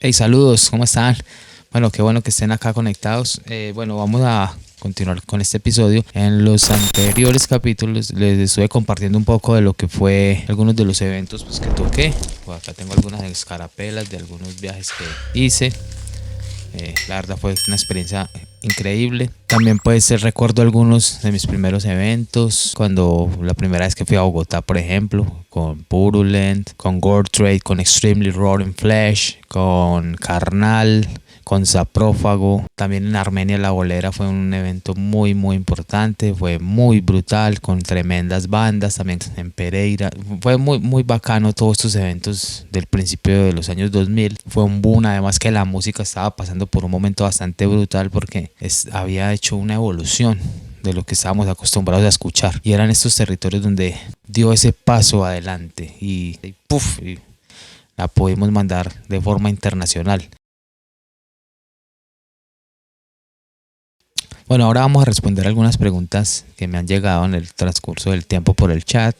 Hey, saludos, ¿cómo están? Bueno, qué bueno que estén acá conectados. Bueno, vamos a continuar con este episodio. En los anteriores capítulos les estuve compartiendo un poco de lo que fue algunos de los eventos pues, que toqué. Pues acá tengo algunas escarapelas de algunos viajes que hice. La verdad fue una experiencia increíble. También pues recuerdo algunos de mis primeros eventos, cuando la primera vez que fui a Bogotá, por ejemplo, con Purulent, con Gore Trade, con Extremely Roaring Flesh, con Carnal, con Saprófago. También en Armenia La Bolera fue un evento muy importante, fue muy brutal, con tremendas bandas. También en Pereira fue muy bacano todos estos eventos del principio de los años 2000. Fue un boom, además que la música estaba pasando por un momento bastante brutal porque había hecho una evolución de lo que estábamos acostumbrados a escuchar, y eran estos territorios donde dio ese paso adelante y la pudimos mandar de forma internacional. Bueno, ahora vamos a responder algunas preguntas que me han llegado en el transcurso del tiempo por el chat.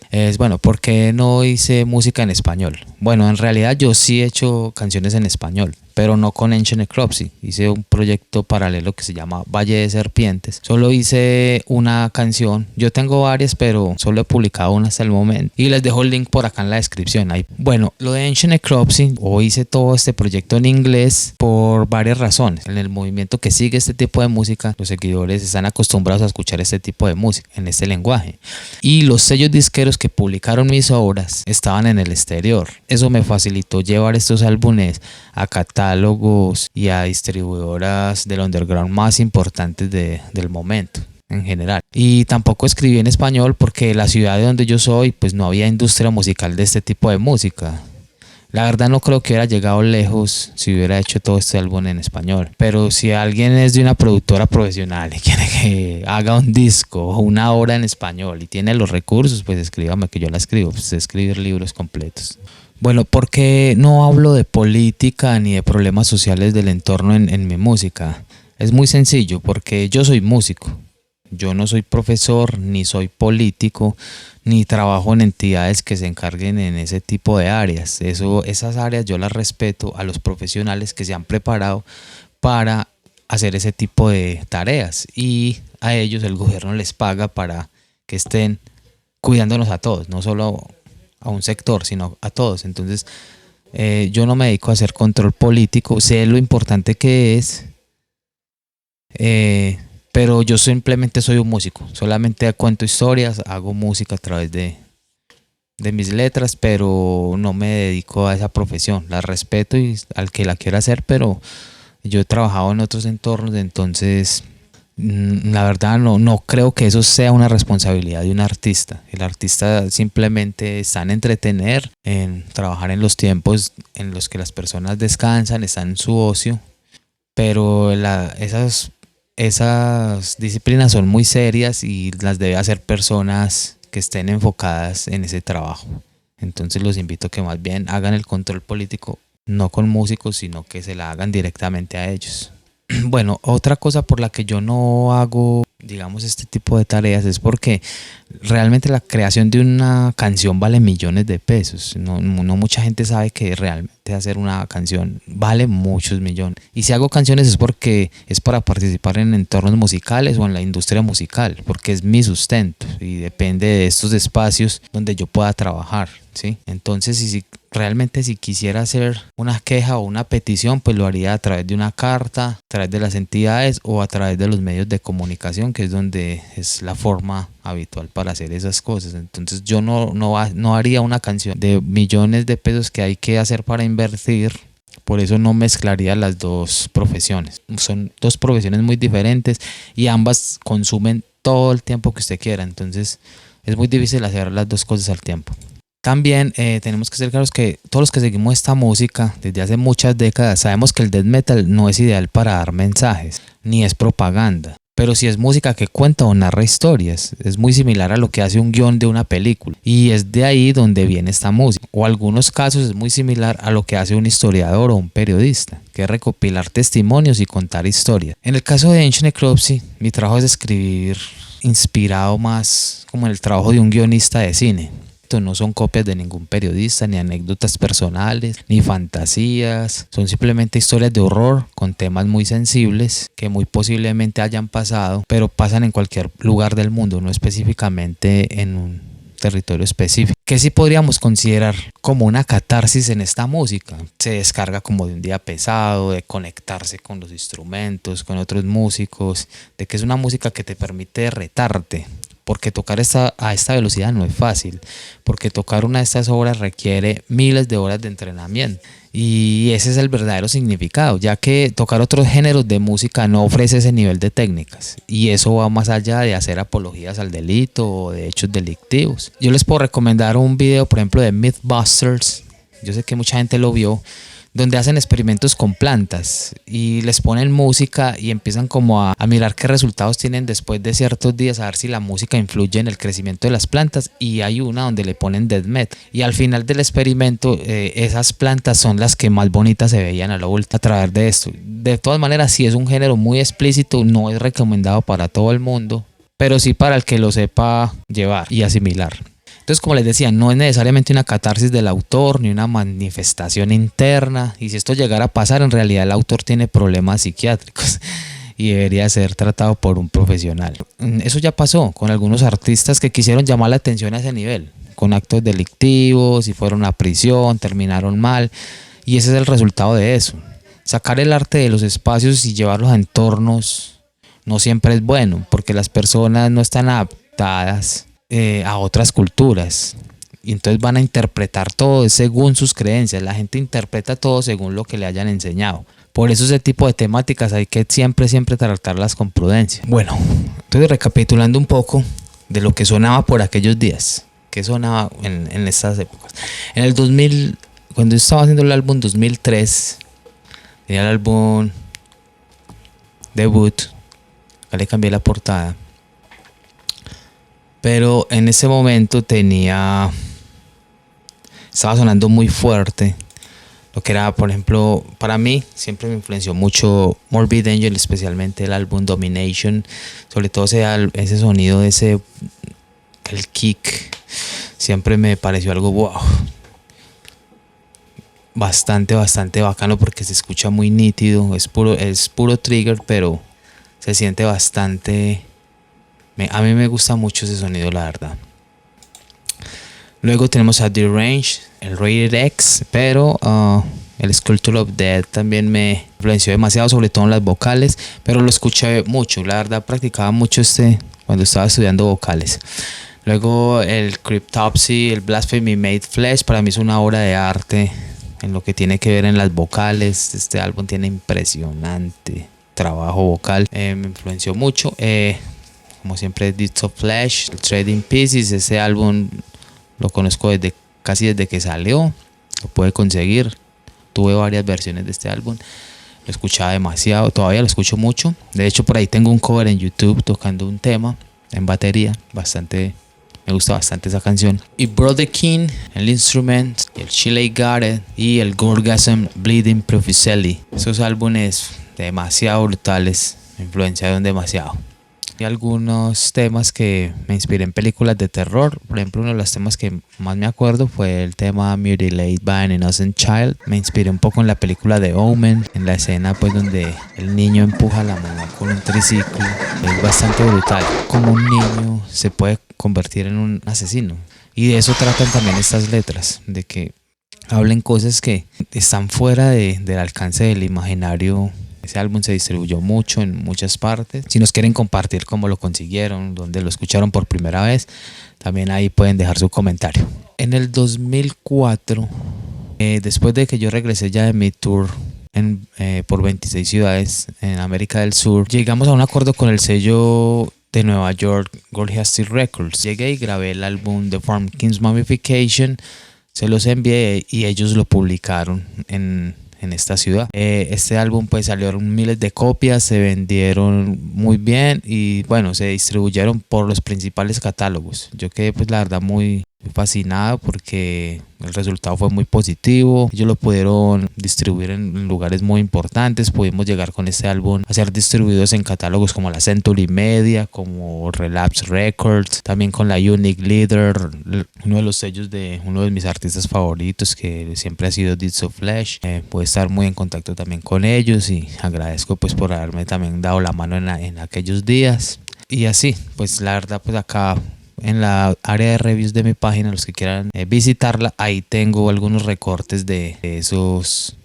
¿Por qué no hice música en español? Bueno, en realidad yo sí he hecho canciones en español, pero no con Ancient Necropsy. Hice un proyecto paralelo que se llama Valle de Serpientes. Solo hice una canción. Yo tengo varias, pero solo he publicado una hasta el momento. Y les dejo el link por acá en la descripción. Bueno, lo de Ancient Necropsy, o hice todo este proyecto en inglés por varias razones. En el movimiento que sigue este tipo de música, los seguidores están acostumbrados a escuchar este tipo de música en este lenguaje. Y los sellos disqueros que publicaron mis obras estaban en el exterior. Eso me facilitó llevar estos álbumes a catálogos y a distribuidoras del underground más importantes del momento en general. Y tampoco escribí en español porque la ciudad de donde yo soy pues no había industria musical de este tipo de música. La verdad no creo que hubiera llegado lejos si hubiera hecho todo este álbum en español. Pero si alguien es de una productora profesional y quiere que haga un disco o una obra en español y tiene los recursos, pues escríbame que yo la escribo. Pues escribir libros completos. Bueno, ¿por qué no hablo de política ni de problemas sociales del entorno en mi música? Es muy sencillo, porque yo soy músico. Yo no soy profesor, ni soy político, ni trabajo en entidades que se encarguen en ese tipo de áreas. Esas áreas yo las respeto a los profesionales que se han preparado para hacer ese tipo de tareas, y a ellos el gobierno les paga para que estén cuidándonos a todos, no solo a un sector, sino a todos. Entonces yo no me dedico a hacer control político, sé lo importante que es, pero yo simplemente soy un músico, solamente cuento historias, hago música a través de mis letras, pero no me dedico a esa profesión. La respeto y al que la quiera hacer, pero yo he trabajado en otros entornos, entonces la verdad no creo que eso sea una responsabilidad de un artista. El artista simplemente está en entretener, en trabajar en los tiempos en los que las personas descansan, están en su ocio, pero esas disciplinas son muy serias y las debe hacer personas que estén enfocadas en ese trabajo. Entonces los invito a que más bien hagan el control político, no con músicos, sino que se la hagan directamente a ellos. Bueno, otra cosa por la que yo no hago, digamos, este tipo de tareas es porque realmente la creación de una canción vale millones de pesos. No mucha gente sabe que realmente hacer una canción vale muchos millones. Y si hago canciones es porque es para participar en entornos musicales o en la industria musical, porque es mi sustento y depende de estos espacios donde yo pueda trabajar, ¿sí? Entonces, si realmente si quisiera hacer una queja o una petición, pues lo haría a través de una carta, a través de las entidades o a través de los medios de comunicación, que es donde es la forma habitual para hacer esas cosas. Entonces yo no haría una canción de millones de pesos que hay que hacer para invertir. Por eso no mezclaría las dos profesiones. Son dos profesiones muy diferentes y ambas consumen todo el tiempo que usted quiera. Entonces es muy difícil hacer las dos cosas al tiempo. También tenemos que ser claros que todos los que seguimos esta música desde hace muchas décadas sabemos que el death metal no es ideal para dar mensajes, ni es propaganda, pero sí es música que cuenta o narra historias. Es muy similar a lo que hace un guión de una película, y es de ahí donde viene esta música. O en algunos casos es muy similar a lo que hace un historiador o un periodista, que es recopilar testimonios y contar historias. En el caso de Ancient Necropsy, mi trabajo es escribir inspirado más como en el trabajo de un guionista de cine. no son copias de ningún periodista, ni anécdotas personales, ni fantasías. Son simplemente historias de horror con temas muy sensibles que muy posiblemente hayan pasado, pero pasan en cualquier lugar del mundo, no específicamente en un territorio específico. Que sí podríamos considerar como una catarsis en esta música. Se descarga como de un día pesado, de conectarse con los instrumentos, con otros músicos, de que es una música que te permite retarte. Porque tocar a esta velocidad no es fácil, porque tocar una de estas obras requiere miles de horas de entrenamiento. Y ese es el verdadero significado, ya que tocar otros géneros de música no ofrece ese nivel de técnicas. Y eso va más allá de hacer apologías al delito o de hechos delictivos. Yo les puedo recomendar un video, por ejemplo, de Mythbusters. Yo sé que mucha gente lo vio, donde hacen experimentos con plantas y les ponen música y empiezan como a mirar qué resultados tienen después de ciertos días, a ver si la música influye en el crecimiento de las plantas, y hay una donde le ponen death metal y al final del experimento esas plantas son las que más bonitas se veían a la vuelta a través de esto. De todas maneras, si es un género muy explícito, no es recomendado para todo el mundo, pero sí para el que lo sepa llevar y asimilar. Entonces, como les decía, no es necesariamente una catarsis del autor ni una manifestación interna, y si esto llegara a pasar, en realidad el autor tiene problemas psiquiátricos y debería ser tratado por un profesional. Eso ya pasó con algunos artistas que quisieron llamar la atención a ese nivel, con actos delictivos y fueron a prisión, terminaron mal, y ese es el resultado de eso. Sacar el arte de los espacios y llevarlos a entornos no siempre es bueno, porque las personas no están adaptadas a otras culturas, y entonces van a interpretar todo según sus creencias. La gente interpreta todo según lo que le hayan enseñado. Por eso ese tipo de temáticas hay que siempre tratarlas con prudencia. Bueno, entonces recapitulando un poco de lo que sonaba por aquellos días, que sonaba en estas épocas. En el 2000, cuando yo estaba haciendo el álbum 2003, tenía el álbum debut, acá le cambié la portada. Pero en ese momento estaba sonando muy fuerte lo que era, por ejemplo, para mí siempre me influenció mucho Morbid Angel, especialmente el álbum Domination, sobre todo ese sonido, el kick, siempre me pareció algo wow, bastante bacano, porque se escucha muy nítido, es puro trigger, pero se siente bastante. A mí me gusta mucho ese sonido, la verdad. Luego tenemos a The Range, el Rated X, pero el Sculpture of Death también me influenció demasiado, sobre todo en las vocales, pero lo escuché mucho, la verdad practicaba mucho cuando estaba estudiando vocales. Luego el Cryptopsy, el Blasphemy Made Flesh, para mí es una obra de arte en lo que tiene que ver en las vocales. Este álbum tiene impresionante trabajo vocal, me influenció mucho. Como siempre, Deeds of Flesh, Trading Pieces, ese álbum lo conozco casi desde que salió, lo pude conseguir, tuve varias versiones de este álbum, lo escuchaba demasiado, todavía lo escucho mucho. De hecho, por ahí tengo un cover en YouTube tocando un tema en batería, me gusta bastante esa canción. Y Brother King, el Instrument, el Chile Garden y el Gorgasm Bleeding Prophecy. Esos álbumes demasiado brutales, me influenciaron demasiado. Y algunos temas que me inspiré en películas de terror. Por ejemplo, uno de los temas que más me acuerdo fue el tema Mutilated by an Innocent Child. Me inspiré un poco en la película de Omen, en la escena pues donde el niño empuja a la mamá con un triciclo. Es bastante brutal como un niño se puede convertir en un asesino. Y de eso tratan también estas letras, de que hablen cosas que están fuera del alcance del imaginario. Ese álbum se distribuyó mucho en muchas partes. Si nos quieren compartir cómo lo consiguieron, dónde lo escucharon por primera vez, también ahí pueden dejar su comentario. En el 2004, después de que yo regresé ya de mi tour por 26 ciudades en América del Sur, llegamos a un acuerdo con el sello de Nueva York, Goldhasty Records. Llegué y grabé el álbum The Formkins Mummification, se los envié y ellos lo publicaron en esta ciudad. Este álbum pues salieron miles de copias, se vendieron muy bien y bueno, se distribuyeron por los principales catálogos. Yo quedé pues la verdad muy fascinado porque el resultado fue muy positivo. Ellos lo pudieron distribuir en lugares muy importantes. Pudimos llegar con este álbum a ser distribuidos en catálogos como la Century Media, como Relapse Records, también con la Unique Leader, uno de los sellos de uno de mis artistas favoritos que siempre ha sido Deeds of Flesh. Pude estar muy en contacto también con ellos y agradezco pues por haberme también dado la mano en aquellos días. Y así, pues la verdad, pues acá en la área de reviews de mi página, los que quieran visitarla, ahí tengo algunos recortes de esos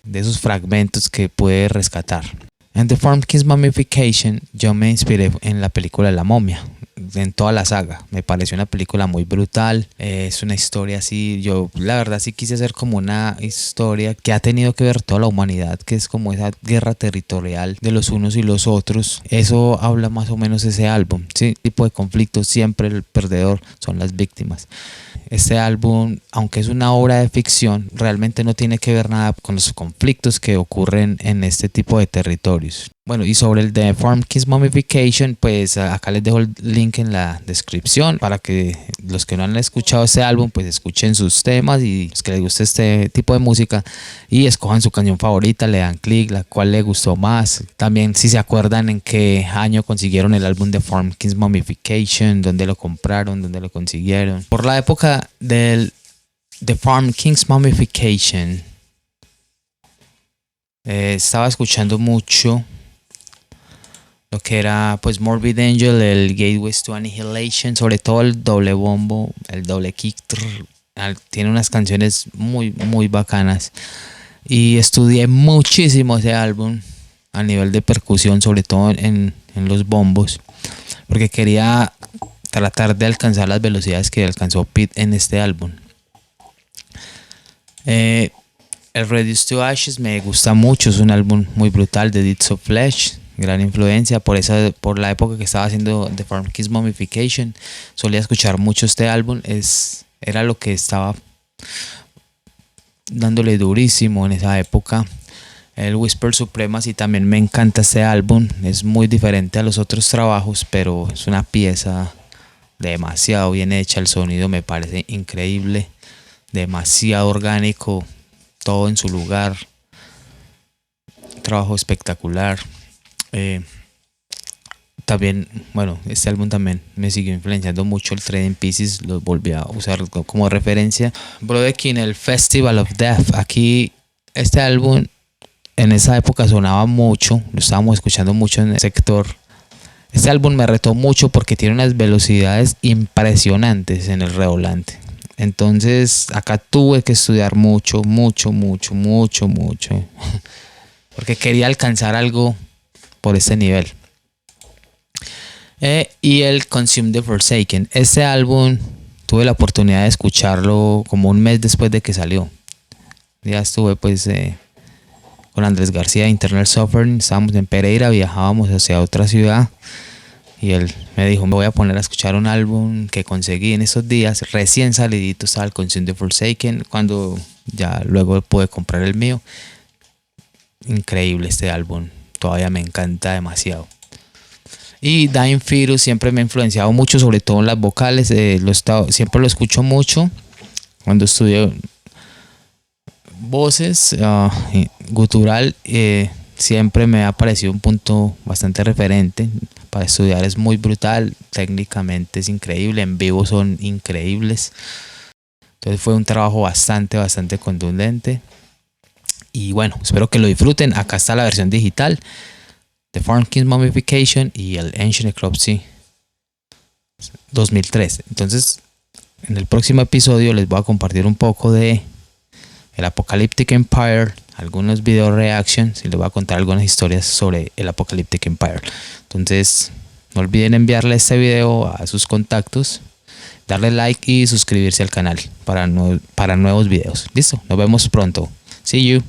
fragmentos que pude rescatar. En The Farm King's Mummification yo me inspiré en la película La Momia, en toda la saga. Me pareció una película muy brutal. Es una historia así, yo la verdad sí quise hacer como una historia que ha tenido que ver toda la humanidad, que es como esa guerra territorial de los unos y los otros. Eso habla más o menos ese álbum, ¿sí? Tipo de conflictos, siempre el perdedor son las víctimas. Este álbum, aunque es una obra de ficción, realmente no tiene que ver nada con los conflictos que ocurren en este tipo de territorios. Bueno, y sobre el de Farm King's Mummification, pues acá les dejo el link en la descripción para que los que no han escuchado este álbum pues escuchen sus temas, y los que les guste este tipo de música y escojan su canción favorita, le dan clic, la cual les gustó más. También si se acuerdan en qué año consiguieron el álbum de Farm King's Mummification, dónde lo compraron, dónde lo consiguieron. Por la época del The Farm King's Mummification estaba escuchando mucho lo que era pues Morbid Angel, el Gateways to Annihilation, sobre todo el doble bombo, el doble kick. Tiene unas canciones muy muy bacanas y estudié muchísimo ese álbum a nivel de percusión, sobre todo en los bombos, porque quería tratar de alcanzar las velocidades que alcanzó Pete en este álbum. El Reduced to Ashes me gusta mucho, es un álbum muy brutal de Deeds of Flesh, gran influencia por la época que estaba haciendo The Farm King's Mummification. Solía escuchar mucho este álbum, era lo que estaba dándole durísimo en esa época. El Whisper Supremacy también me encanta este álbum, es muy diferente a los otros trabajos, pero es una pieza demasiado bien hecha. El sonido me parece increíble, demasiado orgánico, todo en su lugar, trabajo espectacular. También, bueno, este álbum también me siguió influenciando mucho. El Trading Pieces lo volví a usar como referencia. Brodekin, el Festival of Death. Aquí este álbum en esa época sonaba mucho, lo estábamos escuchando mucho en el sector. Este álbum me retó mucho porque tiene unas velocidades impresionantes en el redoblante. Entonces acá tuve que estudiar mucho porque quería alcanzar algo por este nivel. Y el Consume the Forsaken, este álbum tuve la oportunidad de escucharlo como un mes después de que salió. Ya estuve pues con Andrés García de Internal Suffering, estábamos en Pereira, viajábamos hacia otra ciudad y él me dijo: me voy a poner a escuchar un álbum que conseguí en esos días, recién salidito estaba el Consume the Forsaken, cuando ya luego pude comprar el mío. Increíble este álbum, todavía me encanta demasiado. Y Dying Fetus siempre me ha influenciado mucho, sobre todo en las vocales. Siempre lo escucho mucho cuando estudio voces, gutural. Siempre me ha parecido un punto bastante referente para estudiar. Es muy brutal, técnicamente es increíble, en vivo son increíbles. Entonces fue un trabajo bastante contundente. Y bueno, espero que lo disfruten. Acá está la versión digital, The Farm King's Mummification y el Ancient Necropsy 2003. Entonces, en el próximo episodio les voy a compartir un poco de el Apocalyptic Empire, algunos video reactions, y les voy a contar algunas historias sobre el Apocalyptic Empire. Entonces, no olviden enviarle este video a sus contactos, darle like y suscribirse al canal para nuevos videos. Listo, nos vemos pronto. See you.